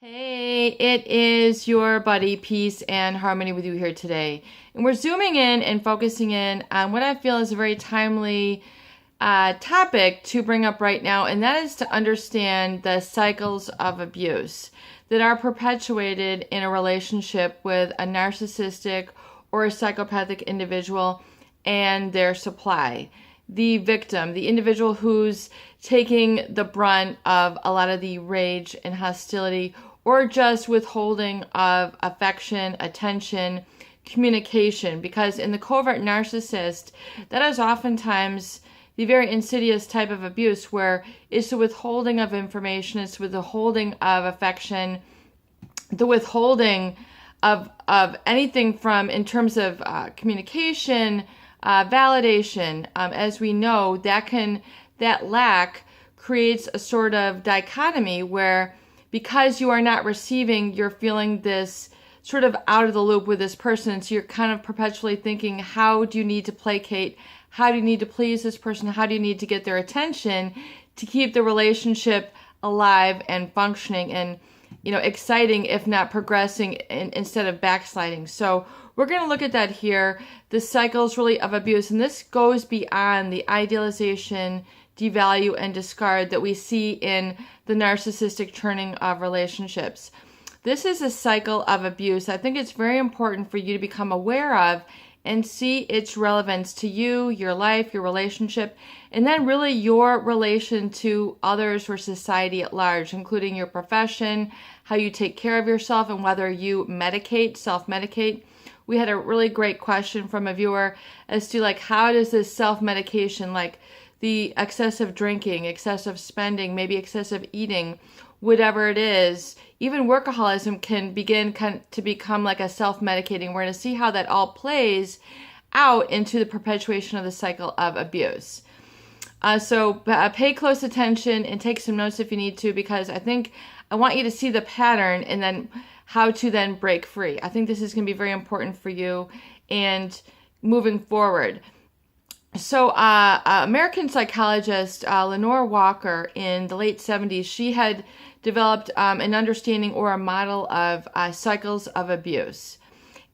Hey, it is your buddy Peace and Harmony with you here today. And we're zooming in and focusing in on what I feel is a very timely topic to bring up right now, and that is to understand the cycles of abuse that are perpetuated in a relationship with a narcissistic or a psychopathic individual and their supply. The victim, the individual who's taking the brunt of a lot of the rage and hostility or just withholding of affection, attention, communication. Because in the covert narcissist, that is oftentimes the very insidious type of abuse where it's the withholding of information, it's the withholding of affection, the withholding of anything from in terms of communication, validation. As we know, that lack creates a sort of dichotomy where because you are not receiving, you're feeling this sort of out of the loop with this person. So you're kind of perpetually thinking, how do you need to placate? How do you need to please this person? How do you need to get their attention to keep the relationship alive and functioning and, exciting, if not progressing instead of backsliding? So we're going to look at that here, the cycles really of abuse. And this goes beyond the idealization, devalue, and discard that we see in the narcissistic churning of relationships. This is a cycle of abuse. I think it's very important for you to become aware of and see its relevance to you, your life, your relationship, and then really your relation to others or society at large, including your profession, how you take care of yourself, and whether you medicate, self-medicate. We had a really great question from a viewer as to how does this self-medication, like the excessive drinking, excessive spending, maybe excessive eating, whatever it is, even workaholism can begin to become like a self-medicating. We're going to see how that all plays out into the perpetuation of the cycle of abuse. So pay close attention and take some notes if you need to, because I think I want you to see the pattern and then how to then break free. I think this is going to be very important for you and moving forward. So American psychologist Lenore Walker in the late 70s, she had developed an understanding or a model of cycles of abuse.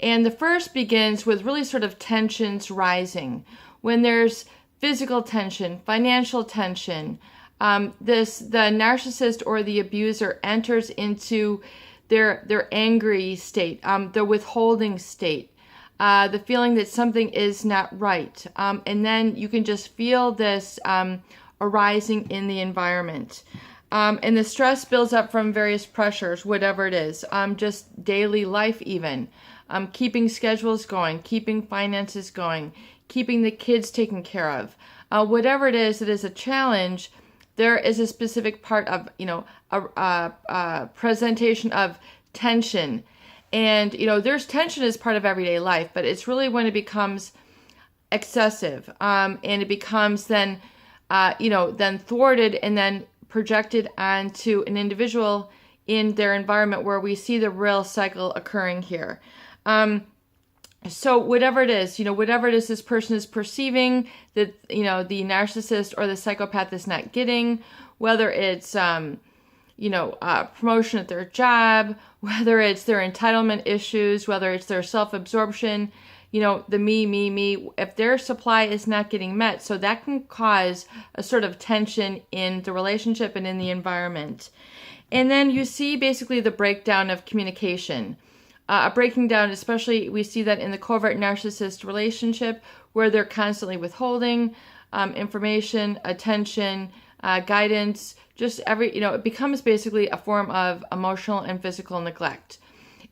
And the first begins with really sort of tensions rising. When there's physical tension, financial tension, the narcissist or the abuser enters into their angry state, the withholding state, the feeling that something is not right. And then you can just feel this arising in the environment. And the stress builds up from various pressures, whatever it is, just daily life even, keeping schedules going, keeping finances going, keeping the kids taken care of. Whatever it is that is a challenge, there is a specific part of, a presentation of tension. And, there's tension as part of everyday life, but it's really when it becomes excessive, and it becomes then, then thwarted and then projected onto an individual in their environment where we see the real cycle occurring here. So whatever it is this person is perceiving that, the narcissist or the psychopath is not getting, whether it's, promotion at their job, whether it's their entitlement issues, whether it's their self-absorption, the me, if their supply is not getting met. So that can cause a sort of tension in the relationship and in the environment. And then you see basically the breakdown of communication. A breaking down, especially we see that in the covert narcissist relationship where they're constantly withholding information, attention, guidance, just it becomes basically a form of emotional and physical neglect.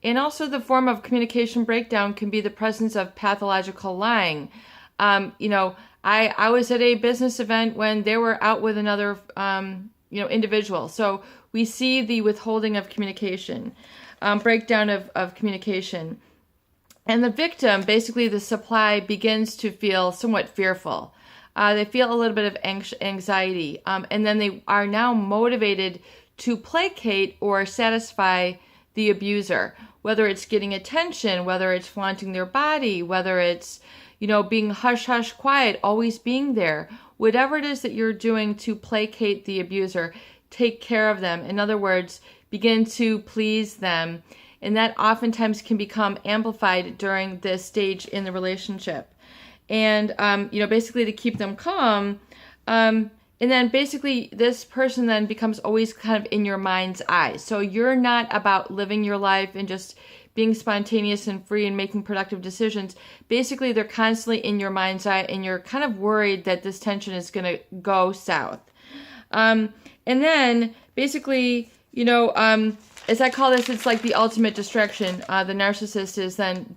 And also the form of communication breakdown can be the presence of pathological lying. I was at a business event when they were out with another, individual. So we see the withholding of communication, breakdown of communication. And the victim, basically the supply, begins to feel somewhat fearful. They feel a little bit of anxiety, and then they are now motivated to placate or satisfy the abuser, whether it's getting attention, whether it's flaunting their body, whether it's, being hush, quiet, always being there. Whatever it is that you're doing to placate the abuser, take care of them. In other words, begin to please them. And that oftentimes can become amplified during this stage in the relationship. And, basically to keep them calm. And then basically this person then becomes always kind of in your mind's eye. So you're not about living your life and just being spontaneous and free and making productive decisions. Basically, they're constantly in your mind's eye, and you're kind of worried that this tension is going to go south. And then basically, as I call this, it's like the ultimate distraction. The narcissist is then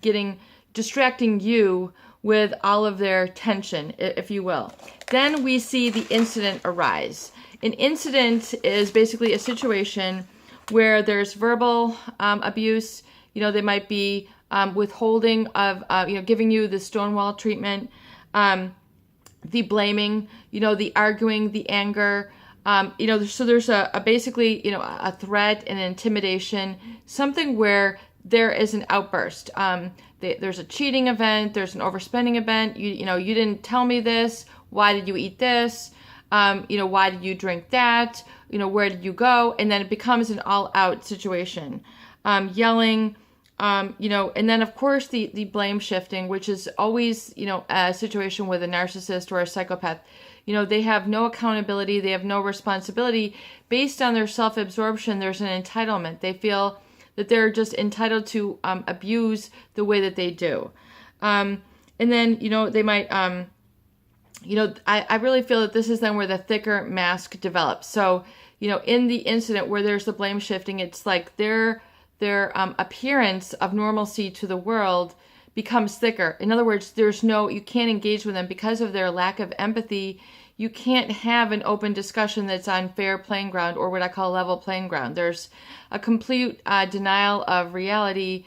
distracting you with all of their tension, if you will. Then we see the incident arise. An incident is basically a situation where there's verbal abuse. They might be withholding of, giving you the stonewall treatment, the blaming, the arguing, the anger. So there's basically, a threat, an intimidation, something where there is an outburst. There's a cheating event, there's an overspending event. You didn't tell me this. Why did you eat this? Why did you drink that? Where did you go? And then it becomes an all-out situation. Yelling, and then of course the blame shifting, which is always, a situation with a narcissist or a psychopath. They have no accountability, they have no responsibility. Based on their self-absorption, there's an entitlement. They feel that they're just entitled to abuse the way that they do. And then, they might, I really feel that this is then where the thicker mask develops. So, in the incident where there's the blame shifting, it's like their appearance of normalcy to the world becomes thicker. In other words, you can't engage with them because of their lack of empathy. You can't have an open discussion that's on fair playing ground, or what I call level playing ground. There's a complete denial of reality.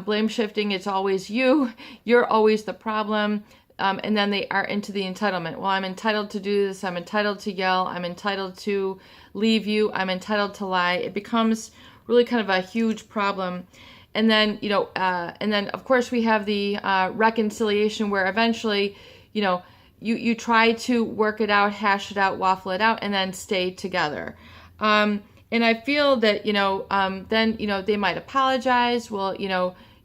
Blame shifting, it's always you. You're always the problem. And then they are into the entitlement. Well, I'm entitled to do this. I'm entitled to yell. I'm entitled to leave you. I'm entitled to lie. It becomes really kind of a huge problem. And then, of course we have the reconciliation, where eventually, you try to work it out, hash it out, waffle it out, and then stay together. And I feel that, then, they might apologize. Well,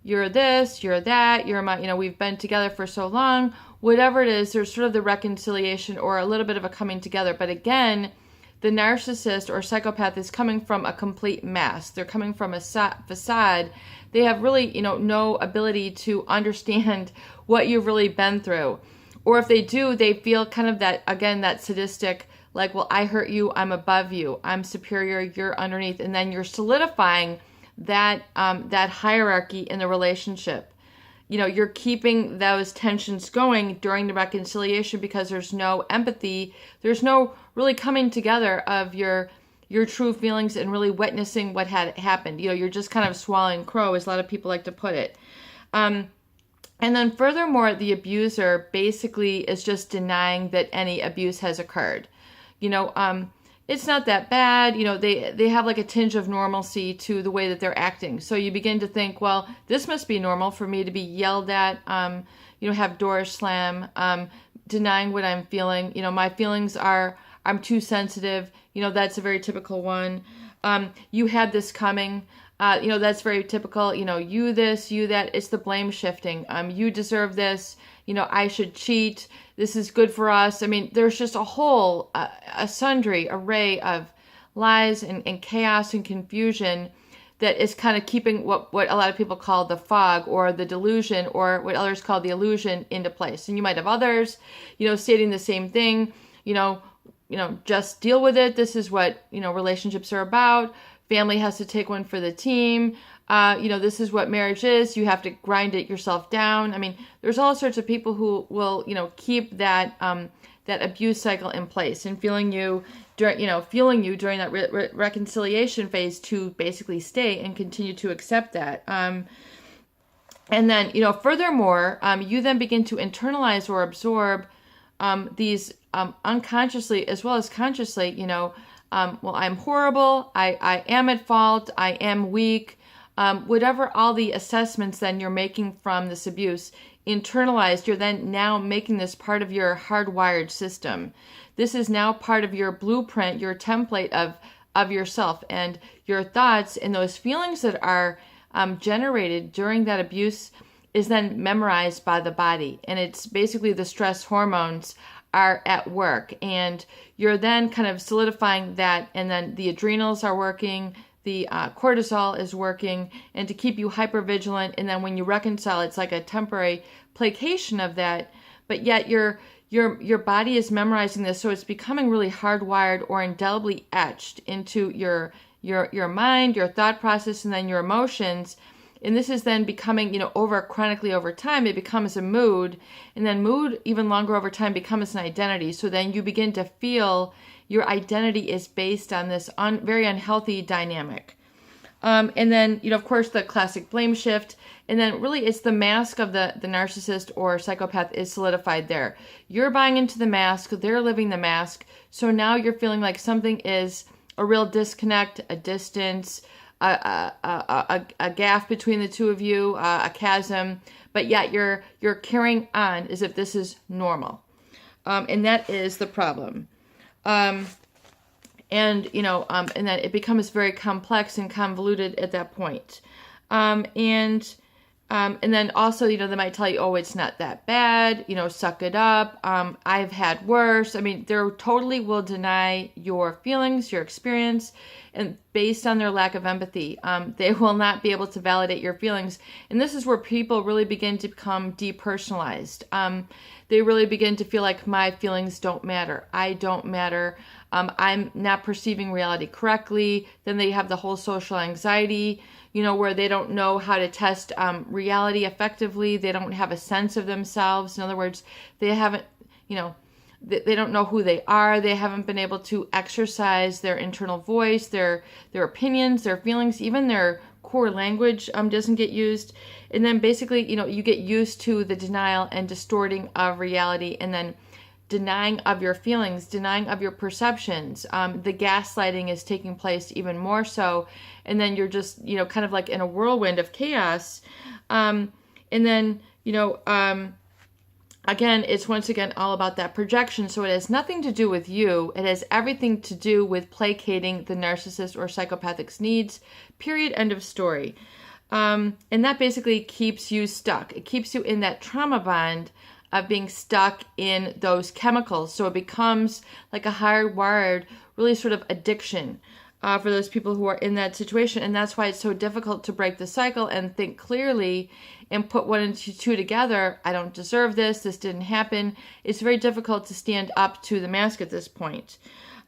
you're this, you're that, you're my, we've been together for so long, whatever it is, there's sort of the reconciliation or a little bit of a coming together. But again, the narcissist or psychopath is coming from a complete mask. They're coming from a facade. They have really, no ability to understand what you've really been through. Or if they do, they feel kind of that sadistic, like, well, I hurt you, I'm above you, I'm superior, you're underneath. And then you're solidifying that hierarchy in the relationship. You're keeping those tensions going during the reconciliation because there's no empathy. There's no really coming together of your true feelings and really witnessing what had happened. You're just kind of swallowing crow, as a lot of people like to put it. And then furthermore, the abuser basically is just denying that any abuse has occurred. It's not that bad. They have like a tinge of normalcy to the way that they're acting. So you begin to think, well, this must be normal for me to be yelled at, have doors slam, denying what I'm feeling. My feelings are, I'm too sensitive. That's a very typical one. You had this coming. That's very typical. You this, you that. It's the blame shifting. You deserve this. I should cheat. This is good for us. I mean, there's just a whole, a sundry array of lies and chaos and confusion that is kind of keeping what a lot of people call the fog or the delusion, or what others call the illusion, into place. And you might have others, stating the same thing, just deal with it. This is what, relationships are about. Family has to take one for the team. This is what marriage is. You have to grind it yourself down. I mean, there's all sorts of people who will, keep that abuse cycle in place and fueling you during that reconciliation phase to basically stay and continue to accept that. And then, furthermore, you then begin to internalize or absorb these unconsciously as well as consciously. Well, I'm horrible. I am at fault. I am weak. Whatever all the assessments then you're making from this abuse, internalized, you're then now making this part of your hardwired system. This is now part of your blueprint, your template of of yourself, and your thoughts and those feelings that are generated during that abuse is then memorized by the body. And it's basically the stress hormones are at work, and you're then kind of solidifying that, and then the adrenals are working, the cortisol is working, and to keep you hypervigilant. And then when you reconcile, it's like a temporary placation of that, but yet your body is memorizing this, so it's becoming really hardwired or indelibly etched into your mind, your thought process, and then your emotions. And this is then becoming, chronically over time, it becomes a mood, and then mood even longer over time becomes an identity. So then you begin to feel your identity is based on this very unhealthy dynamic. And then, of course, the classic blame shift. And then really it's the mask of the narcissist or psychopath is solidified there. You're buying into the mask, they're living the mask. So now you're feeling like something is a real disconnect, a distance, a gap between the two of you, a chasm, but yet you're carrying on as if this is normal. And that is the problem. And then it becomes very complex and convoluted at that point. And then also, they might tell you, oh, it's not that bad, suck it up. I've had worse. I mean, they totally will deny your feelings, your experience, and based on their lack of empathy, they will not be able to validate your feelings. And this is where people really begin to become depersonalized. They really begin to feel like my feelings don't matter. I don't matter. I'm not perceiving reality correctly. Then they have the whole social anxiety, where they don't know how to test reality effectively. They don't have a sense of themselves. In other words, they haven't, they don't know who they are. They haven't been able to exercise their internal voice, their opinions, their feelings, even their core language doesn't get used. And then basically, you get used to the denial and distorting of reality, and then denying of your feelings, denying of your perceptions. The gaslighting is taking place even more so. And then you're just, kind of like in a whirlwind of chaos. And then, again, it's once again all about that projection. So it has nothing to do with you. It has everything to do with placating the narcissist or psychopathic's needs, period, end of story. And that basically keeps you stuck. It keeps you in that trauma bond of being stuck in those chemicals. So it becomes like a hardwired, really sort of addiction for those people who are in that situation. And that's why it's so difficult to break the cycle and think clearly and put one and two together. I don't deserve this. This didn't happen. It's very difficult to stand up to the mask at this point.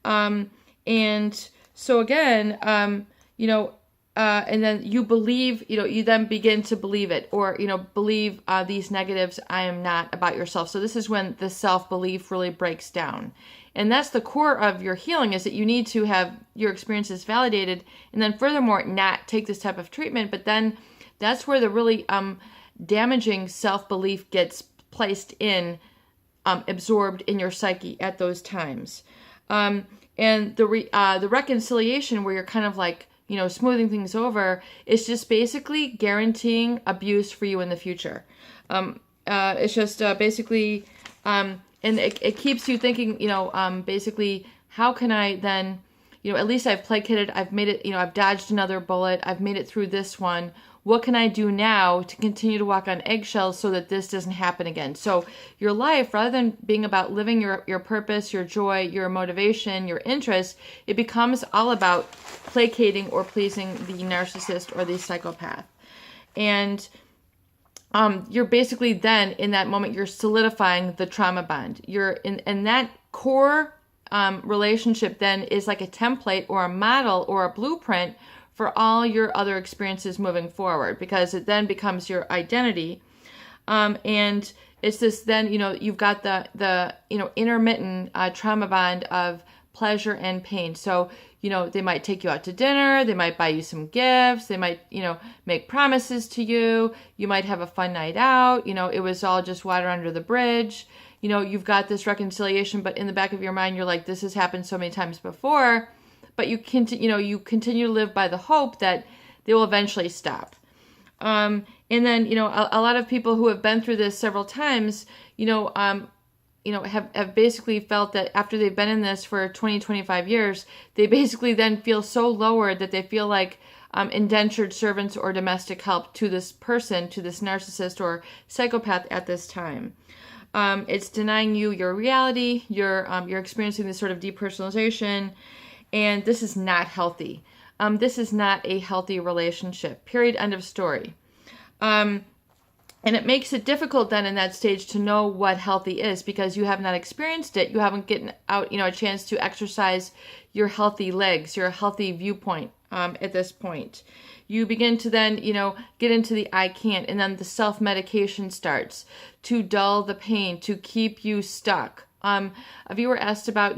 And so again, and then you believe, you then begin to believe it, or, believe these negatives I am not about yourself. So this is when the self-belief really breaks down. And that's the core of your healing, is that you need to have your experiences validated, and then furthermore, not take this type of treatment. But then that's where the really damaging self-belief gets placed in, absorbed in your psyche at those times. And the reconciliation, where you're kind of like, smoothing things over, is just basically guaranteeing abuse for you in the future. It's just basically, and it keeps you thinking, basically, how can I then, at least I've placated, I've made it, I've dodged another bullet, I've made it through this one. What can I do now to continue to walk on eggshells so that this doesn't happen again? So your life, rather than being about living your purpose, your joy, your motivation, your interests, it becomes all about placating or pleasing the narcissist or the psychopath. And you're basically then, in that moment, you're solidifying the trauma bond. You're in that core relationship then is like a template or a model or a blueprint for all your other experiences moving forward, because it then becomes your identity. And it's this then, you've got the intermittent trauma bond of pleasure and pain. So, they might take you out to dinner, they might buy you some gifts, they might, make promises to you, you might have a fun night out, it was all just water under the bridge. You've got this reconciliation, but in the back of your mind, you're like, this has happened so many times before. But you continue to live by the hope that they will eventually stop. And then, a lot of people who have been through this several times, have basically felt that after they've been in this for 20, 25 years, they basically then feel so lowered that they feel like indentured servants or domestic help to this person, to this narcissist or psychopath at this time. It's denying you your reality. You're experiencing this sort of depersonalization, and this is not healthy. This is not a healthy relationship. Period. End of story. And it makes it difficult then in that stage to know what healthy is, because you have not experienced it. You haven't gotten out, a chance to exercise your healthy legs, your healthy viewpoint at this point. You begin to then, get into the I can't, and then the self-medication starts to dull the pain, to keep you stuck. A viewer asked about,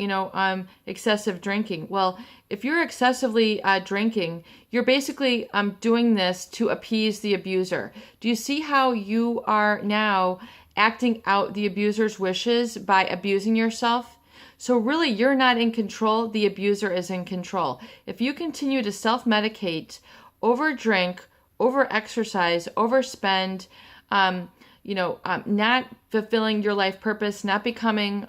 excessive drinking. Well, if you're excessively drinking, you're basically doing this to appease the abuser. Do you see how you are now acting out the abuser's wishes by abusing yourself? So really, you're not in control. The abuser is in control. If you continue to self-medicate, overdrink, over-exercise, overspend, not fulfilling your life purpose, not becoming,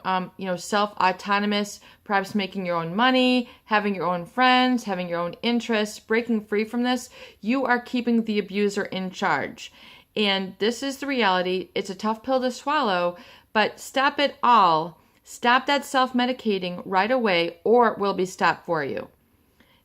self-autonomous, perhaps making your own money, having your own friends, having your own interests, breaking free from this, you are keeping the abuser in charge. And this is the reality. It's a tough pill to swallow, but stop it all. Stop that self-medicating right away, or it will be stopped for you.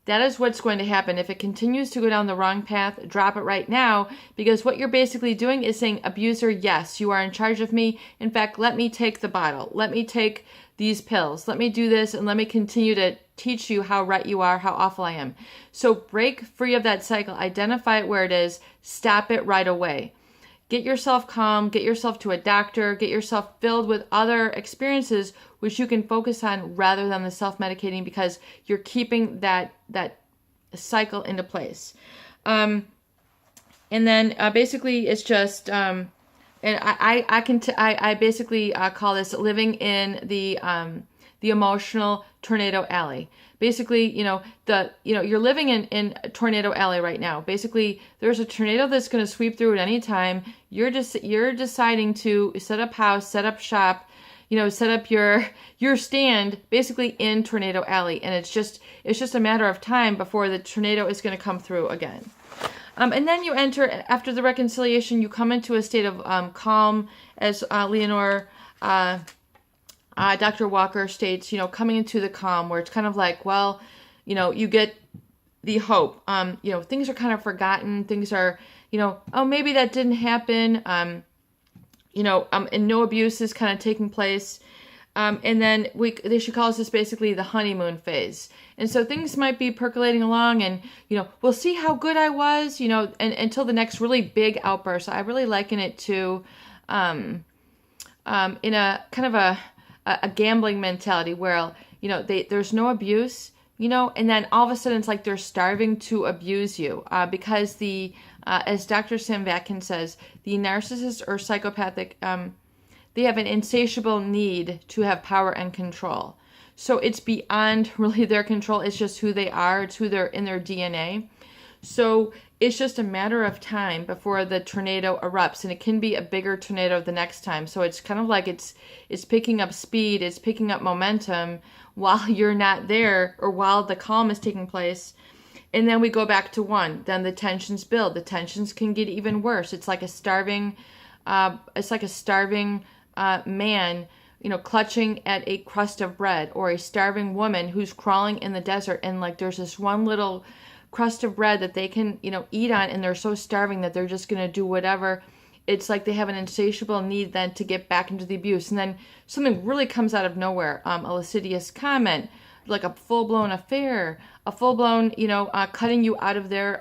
That is what's going to happen. If it continues to go down the wrong path, drop it right now, because what you're basically doing is saying, abuser, yes, you are in charge of me. In fact, let me take the bottle. Let me take these pills. Let me do this, and let me continue to teach you how right you are, how awful I am. So break free of that cycle. Identify it where it is. Stop it right away. Get yourself calm. Get yourself to a doctor. Get yourself filled with other experiences which you can focus on rather than the self-medicating, because you're keeping that cycle into place. And then basically it's just, and I basically call this living in the emotional tornado alley. Basically, you're living in tornado alley right now. Basically, there's a tornado that's going to sweep through at any time. You're deciding to set up house, set up shop, set up your stand basically in tornado alley, and it's just a matter of time before the tornado is going to come through again. And then you enter, after the reconciliation, you come into a state of calm, as Leonore, Dr. Walker states, coming into the calm, where it's kind of like, well, you get the hope. Things are kind of forgotten. Things are, oh, maybe that didn't happen. And no abuse is kind of taking place. And then she calls this basically the honeymoon phase. And so things might be percolating along, and, we'll see how good I was, and until the next really big outburst. I really liken it to, in a kind of a gambling mentality where, there's no abuse, and then all of a sudden it's like they're starving to abuse you, because as Dr. Sam Vatkin says, the narcissist or psychopathic, they have an insatiable need to have power and control. So it's beyond really their control. It's just who they are. It's who they're in their DNA. So it's just a matter of time before the tornado erupts, and it can be a bigger tornado the next time. So it's kind of like it's picking up speed, it's picking up momentum while you're not there, or while the calm is taking place. And then we go back to one. Then the tensions build. The tensions can get even worse. It's like a starving man, clutching at a crust of bread, or a starving woman who's crawling in the desert, and like there's this one little crust of bread that they can, eat on, and they're so starving that they're just going to do whatever. It's like they have an insatiable need then to get back into the abuse. And then something really comes out of nowhere, a lascivious comment, like a full-blown affair, a full-blown, cutting you out of their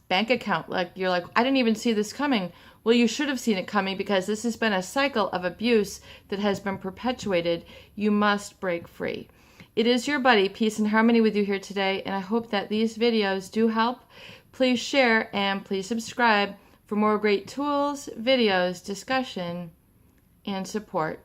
bank account. Like, you're like, I didn't even see this coming. Well, you should have seen it coming, because this has been a cycle of abuse that has been perpetuated. You must break free. It is your buddy, Peace and Harmony, with you here today, and I hope that these videos do help. Please share and please subscribe for more great tools, videos, discussion, and support.